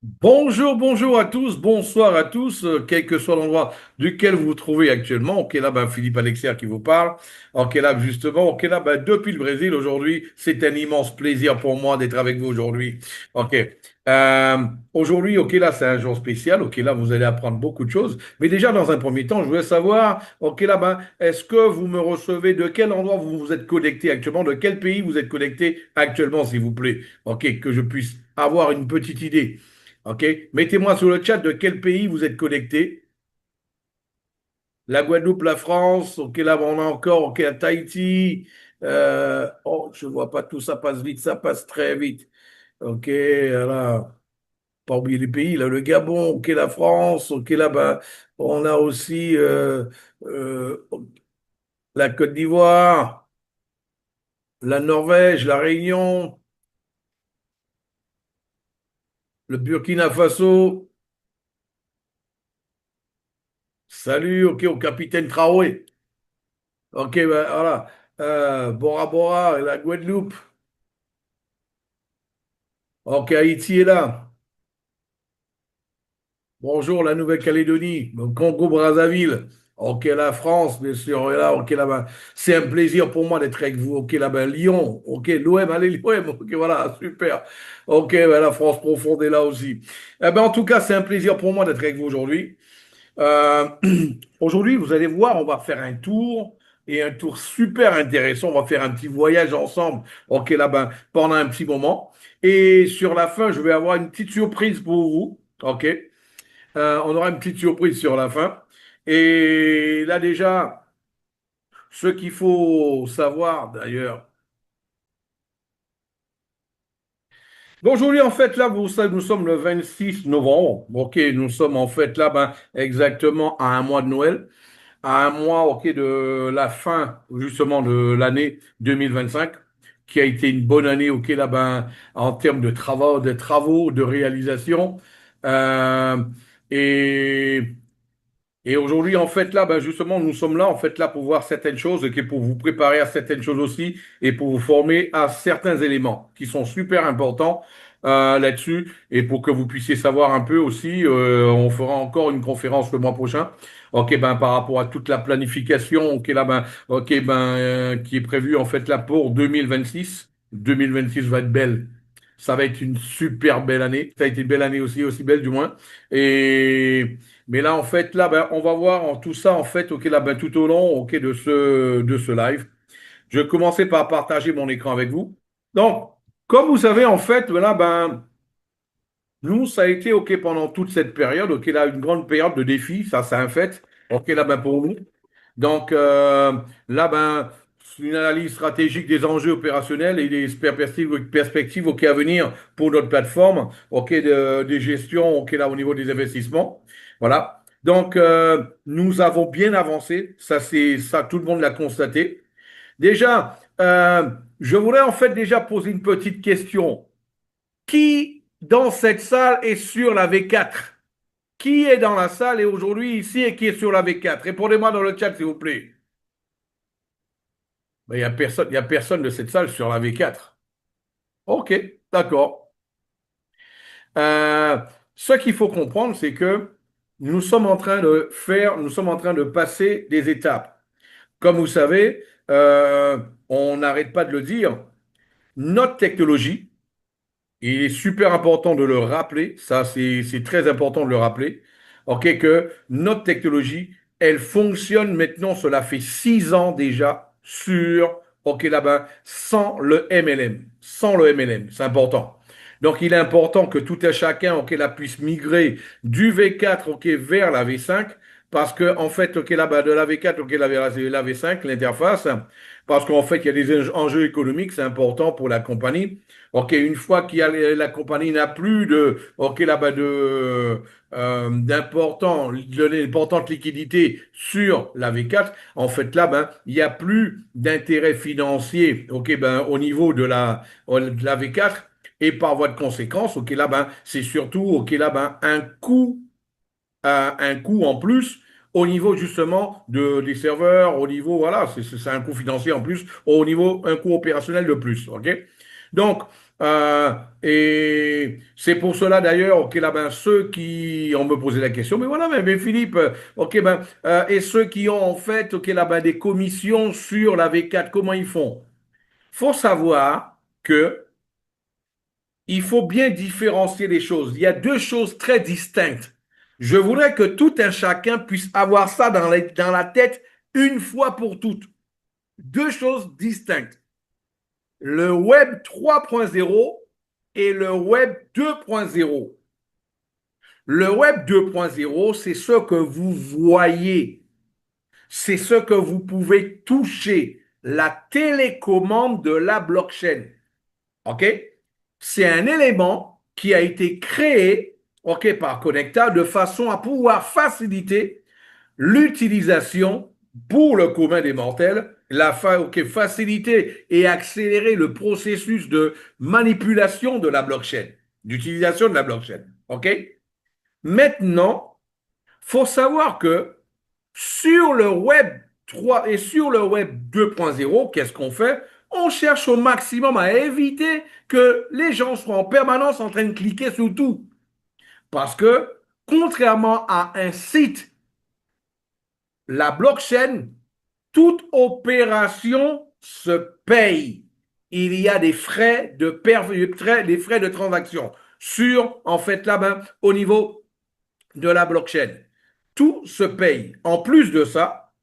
Bonjour, bonjour à tous, bonsoir à tous, quel que soit l'endroit duquel vous vous trouvez actuellement. Ok, là, ben, Philippe Alexia qui vous parle. Ok, là, justement, ok, là, ben, depuis le Brésil aujourd'hui, c'est un immense plaisir pour moi d'être avec vous aujourd'hui. Ok, euh, aujourd'hui, ok, là, c'est un jour spécial. Ok, là, vous allez apprendre beaucoup de choses. Mais déjà, dans un premier temps, je voulais savoir, ok, là, ben, est-ce que vous me recevez de quel endroit vous vous êtes connecté actuellement, de quel pays vous êtes connecté actuellement, s'il vous plaît. Ok, que je puisse avoir une petite idée. OK? Mettez-moi sur le chat de quel pays vous êtes connecté. La Guadeloupe, la France, OK, là, on a encore, OK, à Tahiti. Oh, je vois pas tout ça passe vite, ça passe très vite. OK, là, pas oublier les pays, là, le Gabon, OK, la France, OK, là, ben, on a aussi euh, la Côte d'Ivoire, la Norvège, la Réunion, le Burkina Faso. Salut, OK, au capitaine Traoré. OK, ben, voilà. Bora Bora, la Guadeloupe. OK, Haïti est là. Bonjour, la Nouvelle-Calédonie. Le Congo-Brazzaville. OK, la France, bien sûr. Et là, OK, là-bas. C'est un plaisir pour moi d'être avec vous. OK, là-bas, Lyon. OK, l'OM, allez, l'OM. OK, voilà, super. OK, ben, la France profonde est là aussi. Eh ben, en tout cas, c'est un plaisir pour moi d'être avec vous aujourd'hui. Euh, Aujourd'hui, vous allez voir, on va faire un tour et un tour super intéressant. On va faire un petit voyage ensemble. OK, là-bas, pendant un petit moment. Et sur la fin, je vais avoir une petite surprise pour vous. OK. On aura une petite surprise sur la fin. Et là, déjà, ce qu'il faut savoir d'ailleurs. Bon, aujourd'hui, en fait, là, vous savez, nous sommes le 26 novembre. OK, nous sommes en fait là, ben, exactement à un mois de Noël. À un mois, ok, de la fin justement de l'année 2025, qui a été une bonne année, ok, là, ben, en termes de travaux, de réalisation. Euh, et et aujourd'hui, en fait, là, ben justement, nous sommes là, en fait, là, pour voir certaines choses, et pour vous préparer à certaines choses aussi, et pour vous former à certains éléments qui sont super importants là-dessus, et pour que vous puissiez savoir un peu aussi, on fera encore une conférence le mois prochain, ok, ben par rapport à toute la planification, ok, là, ben, ok, ben, qui est prévue en fait là pour 2026. 2026 va être belle. Ça va être une super belle année. Ça a été une belle année aussi, aussi belle du moins. Et mais là, en fait, là, ben, on va voir en tout ça, en fait, ok, là, ben, tout au long, ok, de ce live. Je vais commencer par partager mon écran avec vous. Donc, comme vous savez, en fait, là, ben, nous, ça a été, ok, pendant toute cette période, ok, là, une grande période de défis, ça, c'est un fait, ok, là, ben, pour nous. Donc, là, ben, c'est une analyse stratégique des enjeux opérationnels et des perspectives ok, à venir pour notre plateforme, ok, des gestions, ok, là, au niveau des investissements. Voilà. Donc, nous avons bien avancé. Ça, c'est ça, tout le monde l'a constaté. Déjà, je voudrais en fait déjà poser une petite question. Qui dans cette salle est sur la V4? Qui est dans la salle et aujourd'hui ici et qui est sur la V4? Répondez-moi dans le chat, s'il vous plaît. Ben, il y a personne de cette salle sur la V4. OK, d'accord. Euh, Ce qu'il faut comprendre, c'est que nous sommes en train de passer des étapes. Comme vous savez, on n'arrête pas de le dire, notre technologie, il est super important de le rappeler, ça c'est très important de le rappeler, ok, que notre technologie, elle fonctionne maintenant, cela fait 6 ans déjà sur, ok là-bas, sans le MLM, sans le MLM, c'est important. Donc il est important que tout un chacun, ok là, puisse migrer du V4, ok, vers la V5, parce que en fait, ok là-bas, de la V4, ok la V5, l'interface, parce qu'en fait il y a des enjeux économiques, c'est important pour la compagnie. OK, une fois la compagnie n'a plus de, OK, là-bas d'importante liquidité sur la V4, en fait, là, ben, il n'y a plus d'intérêt financier, OK, ben, au niveau de la V4, et par voie de conséquence, OK, là, ben, c'est surtout, OK, là, ben, un coût en plus au niveau justement des serveurs, au niveau, voilà, c'est un coût financier en plus, au niveau, un coût opérationnel de plus, OK? Donc, Euh, et c'est pour cela d'ailleurs, ok, là, ben, ceux qui, on me posait la question, mais voilà, mais Philippe, ok, ben, et ceux qui ont en fait, ok, là, ben, des commissions sur la V4, comment ils font? Faut savoir que il faut bien différencier les choses. Il y a deux choses très distinctes. Je voudrais que tout un chacun puisse avoir ça dans la tête une fois pour toutes. Deux choses distinctes. Le Web 3.0 et le Web 2.0. Le Web 2.0, c'est ce que vous voyez, c'est ce que vous pouvez toucher, la télécommande de la blockchain. OK? C'est un élément qui a été créé, OK, par Connecta de façon à pouvoir faciliter l'utilisation pour le commun des mortels, OK, faciliter et accélérer le processus de manipulation de la blockchain, d'utilisation de la blockchain. OK? Maintenant, faut savoir que sur le web 3 et sur le web 2.0, qu'est-ce qu'on fait? On cherche au maximum à éviter que les gens soient en permanence en train de cliquer sur tout. Parce que, contrairement à un site, la blockchain, toute opération se paye. Il y a des frais des frais de transaction sur, en fait, là-bas, au niveau de la blockchain. Tout se paye. En plus de ça,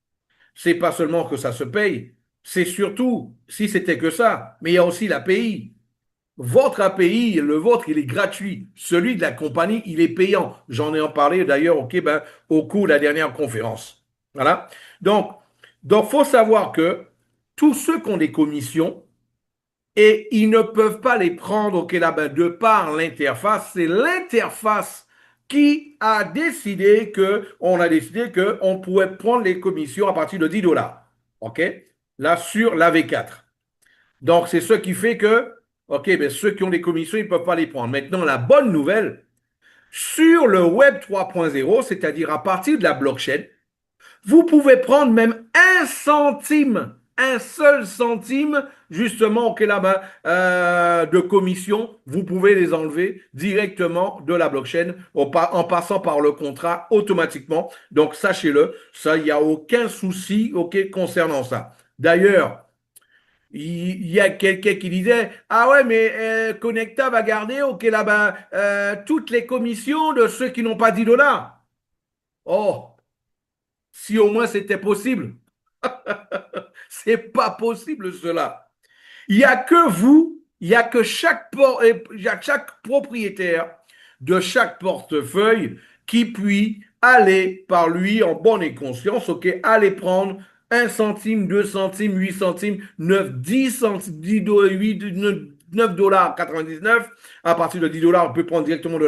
c'est pas seulement que ça se paye, c'est surtout, si c'était que ça, mais il y a aussi l'API. Votre API, le vôtre, il est gratuit. Celui de la compagnie, il est payant. J'en ai en parlé d'ailleurs au cours de la dernière conférence. Voilà. Donc, faut savoir que tous ceux qui ont des commissions, et ils ne peuvent pas les prendre là-bas de par l'interface, c'est l'interface qui a décidé qu'on pouvait prendre les commissions à partir de 10 dollars. OK? Là, sur la V4. Donc, c'est ce qui fait que, OK, ben, ceux qui ont des commissions, ils ne peuvent pas les prendre. Maintenant, la bonne nouvelle, sur le Web 3.0, c'est-à-dire à partir de la blockchain, vous pouvez prendre même un centime, un seul centime, justement, OK, là-bas, de commission, vous pouvez les enlever directement de la blockchain en passant par le contrat automatiquement. Donc, sachez-le, ça, il n'y a aucun souci, OK, concernant ça. D'ailleurs, il y a quelqu'un qui disait, ah ouais, mais Connecta va garder, OK, là-bas, toutes les commissions de ceux qui n'ont pas 10 dollars. Oh, si au moins c'était possible. C'est pas possible cela. Il n'y a que vous, il n'y a que chaque propriétaire de chaque portefeuille qui puis aller par lui en bonne et conscience, ok, aller prendre un centime, 2 centimes, 8 centimes, 9, 10 centimes, 10 8, 9 $99. À partir de 10 dollars, on peut prendre directement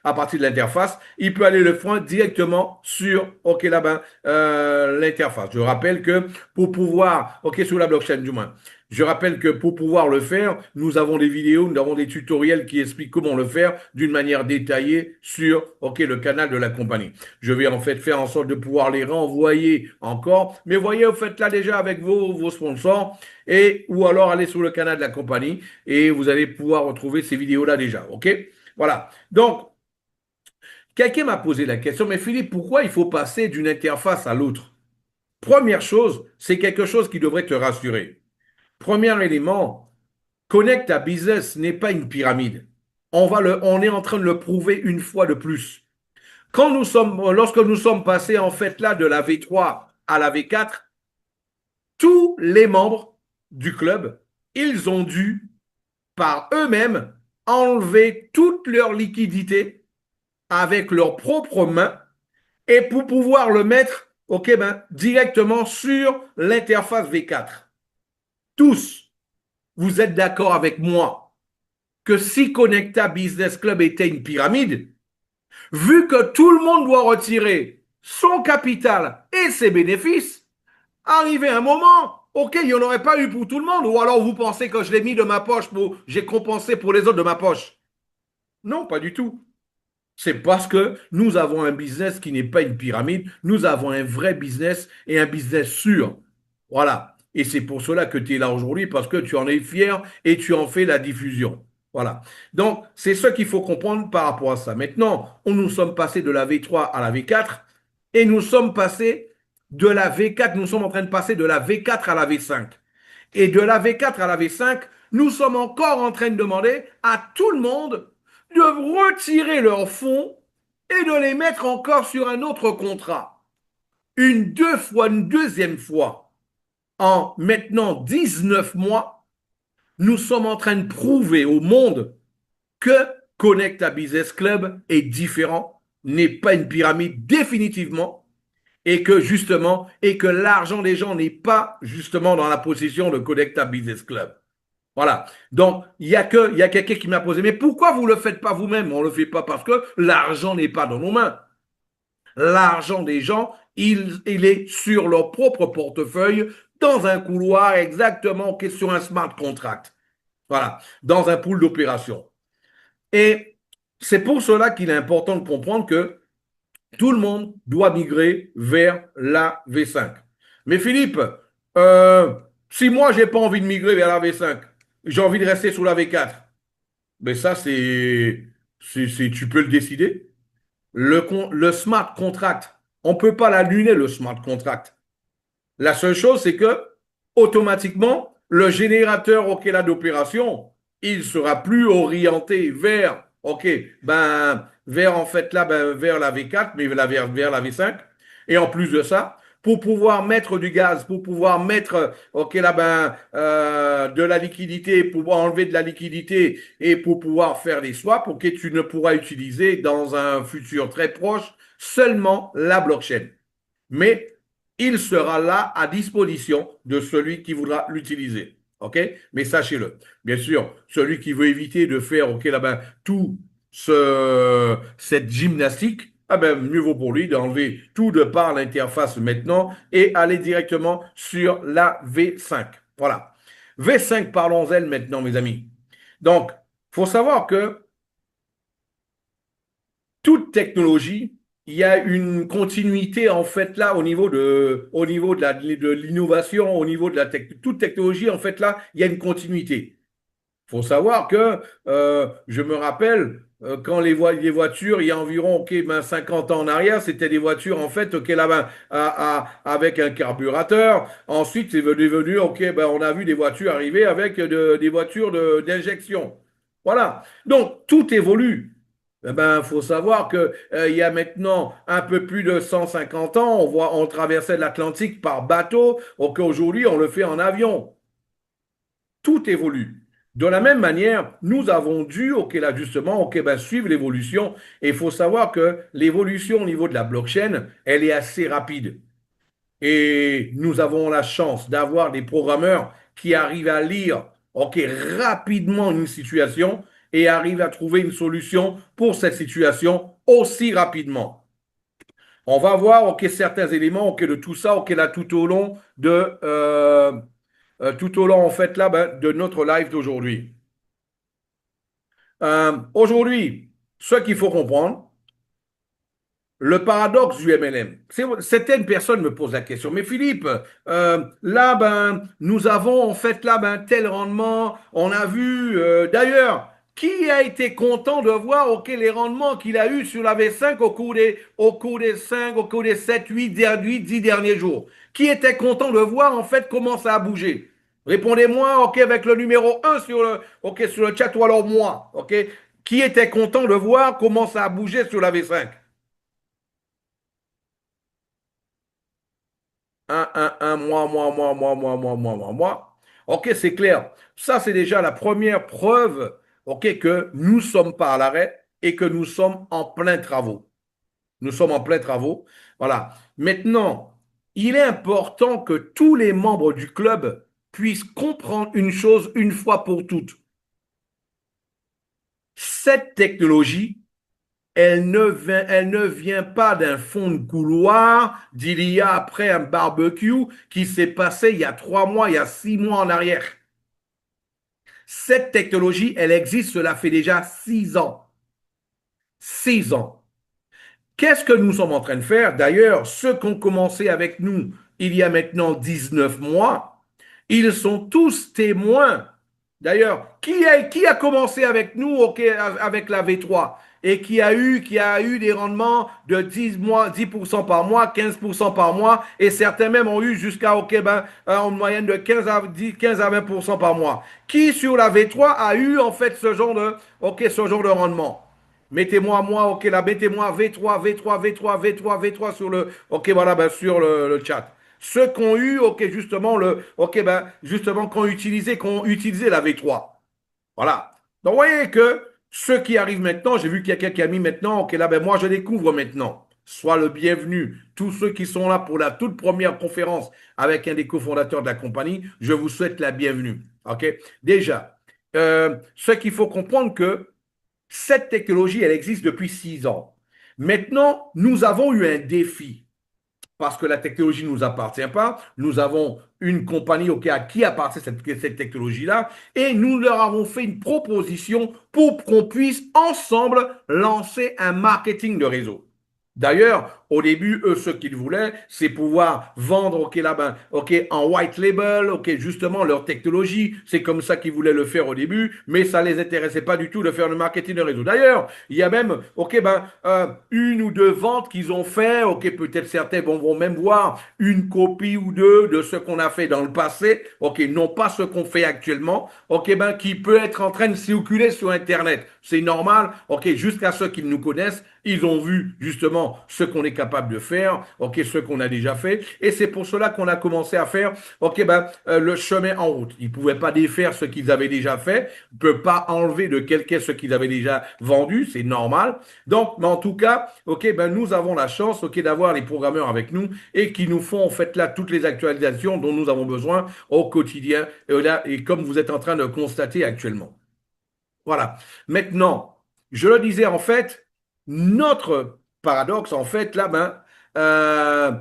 à partir de l'interface. Il peut aller le prendre directement sur, OK, là-bas, l'interface. Je rappelle que pour pouvoir, OK, sur la blockchain du moins, je rappelle que pour pouvoir le faire, nous avons des vidéos, nous avons des tutoriels qui expliquent comment le faire d'une manière détaillée sur, OK, le canal de la compagnie. Je vais en fait faire en sorte de pouvoir les renvoyer encore. Mais voyez, vous faites là déjà avec vos sponsors et ou alors allez sur le canal de la compagnie et vous allez pouvoir retrouver ces vidéos-là déjà. OK? Voilà. Donc, quelqu'un m'a posé la question, mais Philippe, pourquoi il faut passer d'une interface à l'autre? Première chose, c'est quelque chose qui devrait te rassurer. Premier élément, Connect à Business n'est pas une pyramide. On est en train de le prouver une fois de plus. Lorsque nous sommes passés en fait là de la V3 à la V4, tous les membres du club, ils ont dû par eux-mêmes enlever toute leur liquidité avec leurs propres mains et pour pouvoir le mettre, OK, ben, directement sur l'interface V4. Tous, vous êtes d'accord avec moi que si Connecta Business Club était une pyramide, vu que tout le monde doit retirer son capital et ses bénéfices, arrivé un moment, OK, il n'y en aurait pas eu pour tout le monde. Ou alors vous pensez que je l'ai mis de ma poche j'ai compensé pour les autres de ma poche. Non, pas du tout. C'est parce que nous avons un business qui n'est pas une pyramide. Nous avons un vrai business et un business sûr. Voilà. Et c'est pour cela que tu es là aujourd'hui, parce que tu en es fier et tu en fais la diffusion. Voilà. Donc, c'est ce qu'il faut comprendre par rapport à ça. Maintenant, nous sommes passés de la V3 à la V4 et nous sommes passés de la V4, nous sommes en train de passer de la V4 à la V5. Et de la V4 à la V5, nous sommes encore en train de demander à tout le monde de retirer leurs fonds et de les mettre encore sur un autre contrat. Une deuxième fois, en maintenant 19 mois, nous sommes en train de prouver au monde que Connecta Business Club est différent, n'est pas une pyramide définitivement, et que justement, et que l'argent des gens n'est pas justement dans la possession de Connecta Business Club. Voilà. Donc, il y a quelqu'un qui m'a posé, mais pourquoi vous ne le faites pas vous-même? On ne le fait pas parce que l'argent n'est pas dans nos mains. L'argent des gens, il est sur leur propre portefeuille, dans un couloir exactement, qui est sur un smart contract. Voilà. Dans un pool d'opération. Et c'est pour cela qu'il est important de comprendre que tout le monde doit migrer vers la V5. Mais Philippe, euh, si moi, j'ai pas envie de migrer vers la V5, j'ai envie de rester sous la V4, mais ça, tu peux le décider. Le smart contract, on ne peut pas l'annuler, le smart contract. La seule chose, c'est que automatiquement, le générateur OK là d'opération, il sera plus orienté vers OK, ben vers en fait là vers la V4 mais vers la V5 et en plus de ça, pour pouvoir mettre du gaz, pour pouvoir mettre OK là de la liquidité, pour pouvoir enlever de la liquidité et pour pouvoir faire des swaps, OK, tu ne pourras utiliser dans un futur très proche seulement la blockchain. Mais il sera là à disposition de celui qui voudra l'utiliser. OK? Mais sachez-le. Bien sûr, celui qui veut éviter de faire, OK, là-bas, tout cette gymnastique, ah ben, mieux vaut pour lui d'enlever tout de par l'interface maintenant et aller directement sur la V5. Voilà. V5, parlons-en maintenant, mes amis. Donc, faut savoir que toute technologie, il y a une continuité en fait là au niveau de l'innovation, au niveau de toute technologie en fait là, il y a une continuité. Faut savoir que je me rappelle quand les voitures, il y a environ ok, 50 ans en arrière, c'était des voitures en fait ok, là, avec un carburateur. Ensuite, c'est devenu ok, on a vu des voitures arriver avec des voitures d'injection. Voilà. Donc, tout évolue. Eh ben, faut savoir que il y a maintenant un peu plus de 150 ans, on traversait l'Atlantique par bateau, qu'aujourd'hui on le fait en avion. Tout évolue. De la même manière, nous avons dû, ok, là justement, ok, suivre l'évolution. Et il faut savoir que l'évolution au niveau de la blockchain, elle est assez rapide. Et nous avons la chance d'avoir des programmeurs qui arrivent à lire, ok, rapidement une situation et arrivent à trouver une solution pour cette situation aussi rapidement. On va voir, ok, certains éléments, ok, de tout ça, ok, là, tout au long, en fait, là, de notre live d'aujourd'hui. Aujourd'hui, ce qu'il faut comprendre, le paradoxe du MLM. Certaines personnes me posent la question, mais Philippe, là, nous avons en fait là, tel rendement. On a vu, d'ailleurs, qui a été content de voir ok, les rendements qu'il a eu sur la V5 au cours des 5, au cours des 7, 10 derniers jours? Qui était content de voir en fait comment ça a bougé? Répondez-moi, ok, avec le numéro un ok, sur le chat ou alors moi, ok? Qui était content de voir comment ça a bougé sur la V5? Moi. Ok, c'est clair. Ça, c'est déjà la première preuve, ok, que nous sommes pas à l'arrêt et que nous sommes en plein travaux. Nous sommes en plein travaux. Voilà. Maintenant, il est important que tous les membres du club puissent comprendre une chose une fois pour toutes. Cette technologie, elle ne vient pas d'un fond de couloir d'il y a après un barbecue qui s'est passé il y a 3 mois, il y a 6 mois en arrière. Cette technologie, elle existe, cela fait déjà 6 ans. 6 ans. Qu'est-ce que nous sommes en train de faire? D'ailleurs, ceux qui ont commencé avec nous il y a maintenant 19 mois, ils sont tous témoins D'ailleurs, qui a commencé avec nous, ok, avec la V3 et qui a eu des rendements de 10% par mois, 15% par mois, et certains même ont eu jusqu'à, ok, ben, en moyenne de 15 à 20% par mois. Qui sur la V3 a eu en fait ce genre de rendement? Mettez-moi moi, ok, là, mettez-moi V3, V3, V3, V3, V3 sur ok, voilà, ben, sur le chat. Ceux qui ont eu, ok, justement, ok, ben, justement, qui ont utilisé la V3. Voilà. Donc, vous voyez que ceux qui arrivent maintenant, j'ai vu qu'il y a quelqu'un qui a mis maintenant, ok, là, ben, moi, je découvre maintenant. Sois le bienvenu. Tous ceux qui sont là pour la toute première conférence avec un des cofondateurs de la compagnie, je vous souhaite la bienvenue. OK? Déjà, ce qu'il faut comprendre que cette technologie, elle existe depuis 6 ans. Maintenant, nous avons eu un défi parce que la technologie ne nous appartient pas. Nous avons une compagnie à qui appartient cette technologie-là et nous leur avons fait une proposition pour qu'on puisse ensemble lancer un marketing de réseau. D'ailleurs, au début, eux, ce qu'ils voulaient, c'est pouvoir vendre, ok, là, ben, ok, en white label, ok, justement, leur technologie. C'est comme ça qu'ils voulaient le faire au début, mais ça les intéressait pas du tout de faire le marketing de réseau. D'ailleurs, il y a même, ok, ben, une ou deux ventes qu'ils ont fait, ok, peut-être certains vont même voir une copie ou deux de ce qu'on a fait dans le passé, ok, non pas ce qu'on fait actuellement, ok, ben, qui peut être en train de circuler sur Internet. C'est normal, ok, jusqu'à ceux qui nous connaissent, ils ont vu justement ce qu'on est capable de faire, ok, ce qu'on a déjà fait, et c'est pour cela qu'on a commencé à faire, ok, ben, le chemin en route. Ils pouvaient pas défaire ce qu'ils avaient déjà fait, ils peuvent pas enlever de quelqu'un ce qu'ils avaient déjà vendu, c'est normal. Donc, mais en tout cas, ok, ben, nous avons la chance, ok, d'avoir les programmeurs avec nous et qui nous font en fait là toutes les actualisations dont nous avons besoin au quotidien, et comme vous êtes en train de constater actuellement. Voilà. Maintenant, je le disais en fait, notre paradoxe en fait là, ben, euh,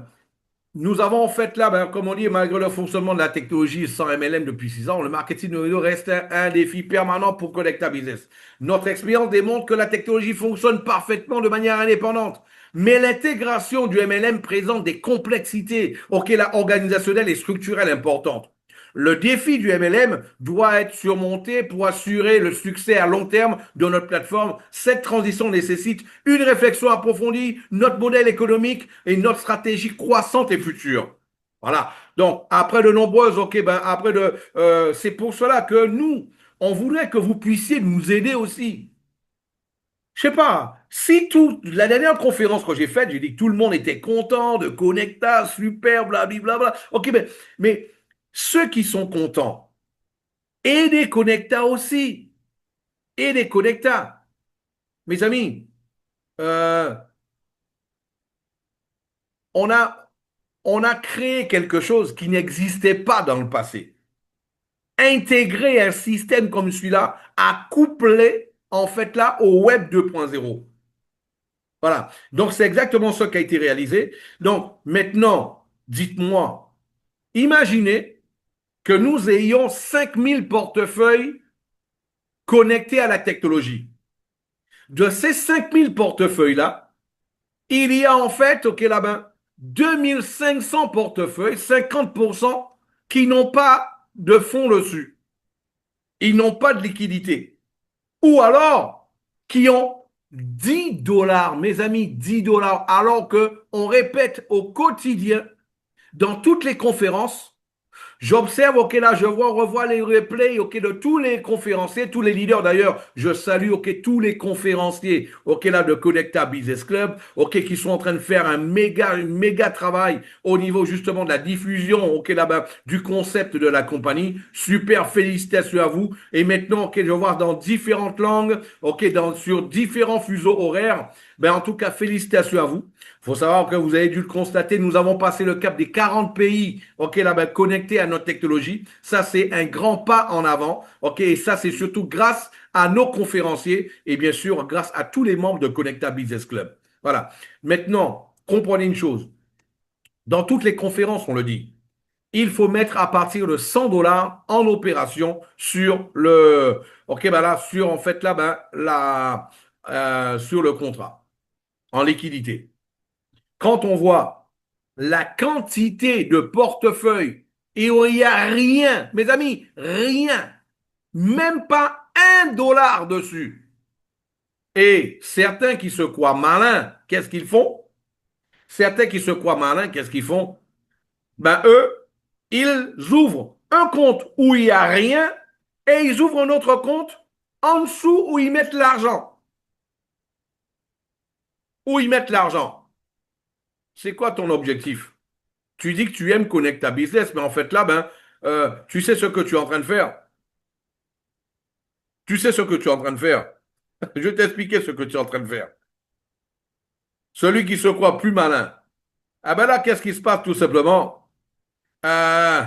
nous avons en fait là, ben, comme on dit, malgré le fonctionnement de la technologie sans MLM depuis 6 ans, le marketing de réseau reste un défi permanent pour Connecta Business. Notre expérience démontre que la technologie fonctionne parfaitement de manière indépendante. Mais l'intégration du MLM présente des complexités auxquelles la organisationnelle et structurelle importantes. Le défi du MLM doit être surmonté pour assurer le succès à long terme de notre plateforme. Cette transition nécessite une réflexion approfondie, notre modèle économique et notre stratégie croissante et future. Voilà. Donc, après de nombreuses, ok, ben, c'est pour cela que nous, on voudrait que vous puissiez nous aider aussi. Je sais pas, si la dernière conférence que j'ai faite, j'ai dit que tout le monde était content de Connecta, super, blablabla. Ok, mais ceux qui sont contents, et des Connecta aussi, et des Connecta. Mes amis, euh, on a, on a créé quelque chose qui n'existait pas dans le passé. Intégrer un système comme celui-là à coupler en fait là au Web 2.0. Voilà. Donc c'est exactement ce qui a été réalisé. Donc maintenant, dites-moi, imaginez que nous ayons 5000 portefeuilles connectés à la technologie. De ces 5000 portefeuilles-là, il y a en fait, ok là-bas, 2500 portefeuilles, 50% qui n'ont pas de fonds dessus. Ils n'ont pas de liquidité. Ou alors, qui ont 10 dollars, mes amis, 10 dollars, alors que on répète au quotidien, dans toutes les conférences, j'observe, ok, là, revois les replays, ok, de tous les conférenciers, tous les leaders. D'ailleurs, je salue, ok, tous les conférenciers, ok, là, de Connecta Business Club, ok, qui sont en train de faire un méga travail au niveau, justement, de la diffusion, ok, là-bas, du concept de la compagnie. Super, félicitations à vous. Et maintenant, ok, je vois dans différentes langues, ok, sur différents fuseaux horaires. Ben, en tout cas, félicitations à vous. Il faut savoir que vous avez dû le constater, nous avons passé le cap des 40 pays, ok, là-bas, connectés à notre technologie. Ça, c'est un grand pas en avant, ok, et ça, c'est surtout grâce à nos conférenciers et bien sûr, grâce à tous les membres de Connecta Business Club. Voilà. Maintenant, comprenez une chose. Dans toutes les conférences, on le dit, il faut mettre à partir de 100 dollars en opération sur ok, ben là, sur, en fait, là, ben, sur le contrat, en liquidité. Quand on voit la quantité de portefeuilles et où il n'y a rien, mes amis, rien. Même pas $1 dessus. Et certains qui se croient malins, qu'est-ce qu'ils font? Certains qui se croient malins, qu'est-ce qu'ils font? Ben eux, ils ouvrent un compte où il n'y a rien et ils ouvrent un autre compte en dessous où ils mettent l'argent. Où ils mettent l'argent. C'est quoi ton objectif? Tu dis que tu aimes connecter ta business, mais en fait là, tu sais ce que tu es en train de faire. Tu sais ce que tu es en train de faire. Je vais t'expliquer ce que tu es en train de faire. Celui qui se croit plus malin. Ah ben là, qu'est-ce qui se passe tout simplement? Euh,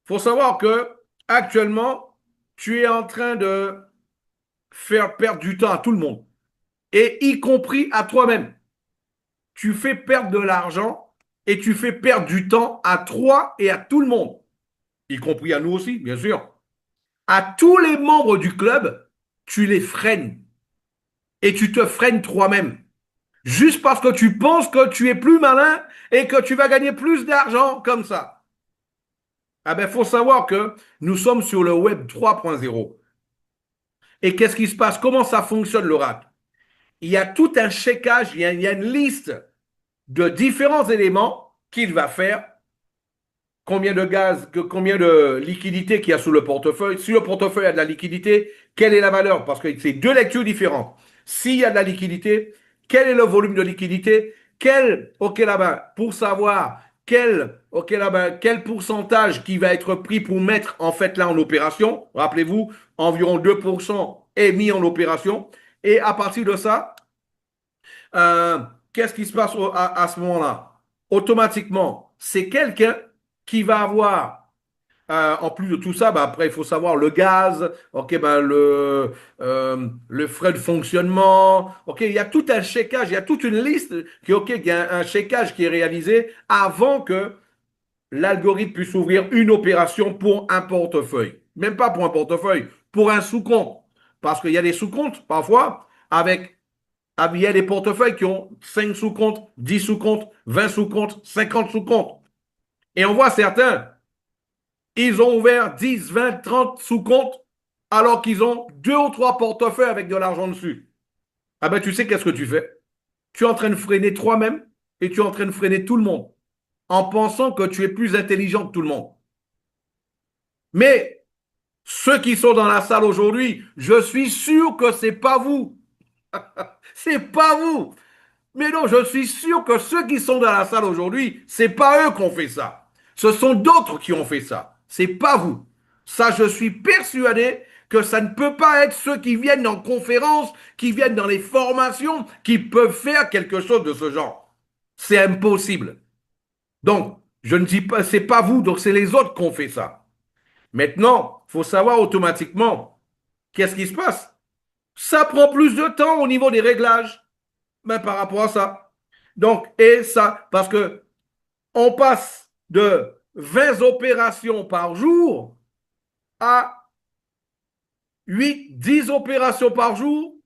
Faut savoir que actuellement, tu es en train de faire perdre du temps à tout le monde, et y compris à toi-même. Tu fais perdre de l'argent et tu fais perdre du temps à toi et à tout le monde, y compris à nous aussi, bien sûr. À tous les membres du club, tu les freines et tu te freines toi-même. Juste parce que tu penses que tu es plus malin et que tu vas gagner plus d'argent comme ça. Ah ben, faut savoir que nous sommes sur le web 3.0. Et qu'est-ce qui se passe? Comment ça fonctionne l'oracle? Il y a tout un checkage, il y a une liste de différents éléments qu'il va faire. Combien de gaz, combien de liquidité qu'il y a sous le portefeuille. Si le portefeuille a de la liquidité, quelle est la valeur? Parce que c'est deux lectures différentes. S'il y a de la liquidité, quel est le volume de liquidité? Ok là-bas, pour savoir ok là-bas, quel pourcentage qui va être pris pour mettre en fait là en opération. Rappelez-vous, environ 2% est mis en opération. Et à partir de ça, euh, qu'est-ce qui se passe à ce moment-là? Automatiquement, c'est quelqu'un qui va avoir, en plus de tout ça, bah, après, il faut savoir le gaz, ok, bah, le frais de fonctionnement, ok, il y a tout un checkage, il y a toute une liste, ok, il y a un checkage qui est réalisé avant que l'algorithme puisse ouvrir une opération pour un portefeuille. Même pas pour un portefeuille, pour un sous-compte. Parce qu'il y a des sous-comptes, parfois, il y a des portefeuilles qui ont 5 sous-comptes, 10 sous-comptes, 20 sous-comptes, 50 sous-comptes. Et on voit certains, ils ont ouvert 10, 20, 30 sous-comptes alors qu'ils ont deux ou trois portefeuilles avec de l'argent dessus. Ah ben tu sais qu'est-ce que tu fais? Tu es en train de freiner toi-même et tu es en train de freiner tout le monde en pensant que tu es plus intelligent que tout le monde. Mais ceux qui sont dans la salle aujourd'hui, je suis sûr que c'est pas vous. C'est pas vous. Mais non, je suis sûr que ceux qui sont dans la salle aujourd'hui, c'est pas eux qui ont fait ça. Ce sont d'autres qui ont fait ça. C'est pas vous. Ça, je suis persuadé que ça ne peut pas être ceux qui viennent en conférence, qui viennent dans les formations, qui peuvent faire quelque chose de ce genre. C'est impossible. Donc, je ne dis pas, c'est pas vous, donc c'est les autres qui ont fait ça. Maintenant, il faut savoir automatiquement qu'est-ce qui se passe. Ça prend plus de temps au niveau des réglages, ben, par rapport à ça. Donc, et ça, parce que on passe de 20 opérations par jour à 8, 10 opérations par jour,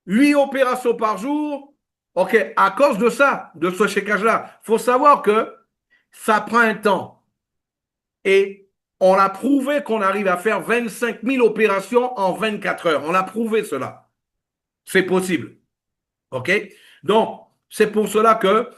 8 opérations par jour. OK, à cause de ça, de ce checkage-là, il faut savoir que ça prend un temps. Et on a prouvé qu'on arrive à faire 25 000 opérations en 24 heures. On a prouvé cela. C'est possible. OK? Donc, c'est pour cela que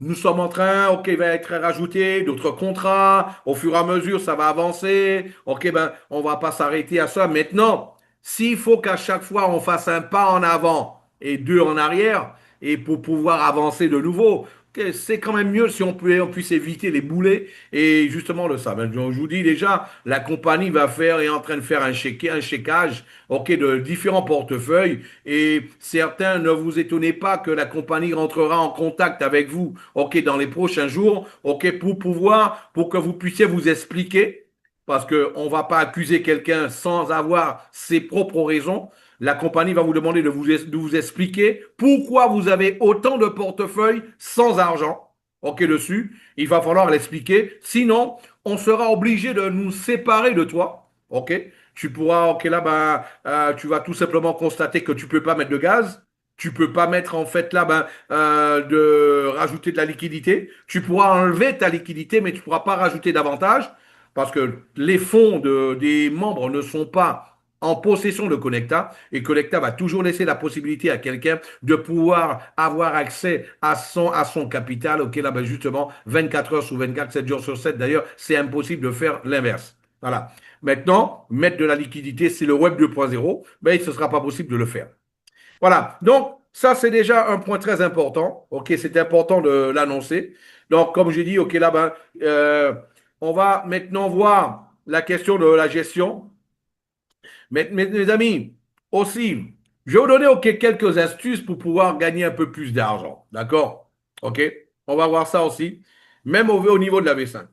nous sommes en train, ok, il va être rajouté d'autres contrats, au fur et à mesure, ça va avancer, ok, ben, on va pas s'arrêter à ça. Maintenant, s'il faut qu'à chaque fois on fasse un pas en avant et deux en arrière, et pour pouvoir avancer de nouveau, ok, c'est quand même mieux si on puisse éviter les boulets et justement de ça. Ben, je vous dis déjà, la compagnie est en train de faire un checkage, ok, de différents portefeuilles et certains, ne vous étonnez pas que la compagnie rentrera en contact avec vous, ok, dans les prochains jours, ok, pour que vous puissiez vous expliquer, parce qu'on ne va pas accuser quelqu'un sans avoir ses propres raisons. La compagnie va vous demander de vous expliquer pourquoi vous avez autant de portefeuilles sans argent, ok, dessus. Il va falloir l'expliquer. Sinon, on sera obligé de nous séparer de toi, ok. Tu pourras, ok, là, tu vas tout simplement constater que tu peux pas mettre de gaz. Tu peux pas mettre en fait là de rajouter de la liquidité. Tu pourras enlever ta liquidité, mais tu pourras pas rajouter davantage. parce que les fonds des membres ne sont pas en possession de Connecta, et Connecta va toujours laisser la possibilité à quelqu'un de pouvoir avoir accès à son capital. Ok, là, ben justement, 24 heures sur 24, 7 jours sur 7. D'ailleurs, c'est impossible de faire l'inverse. Voilà. Maintenant, mettre de la liquidité, c'est le web 2.0, mais ce ne sera pas possible de le faire. Voilà. Donc, ça, c'est déjà un point très important. OK, c'est important de l'annoncer. Donc, comme j'ai dit, OK, là, ben, on va maintenant voir la question de la gestion. Mes amis, aussi, je vais vous donner OK, quelques astuces pour pouvoir gagner un peu plus d'argent. D'accord? OK? On va voir ça aussi, même au niveau de la V5.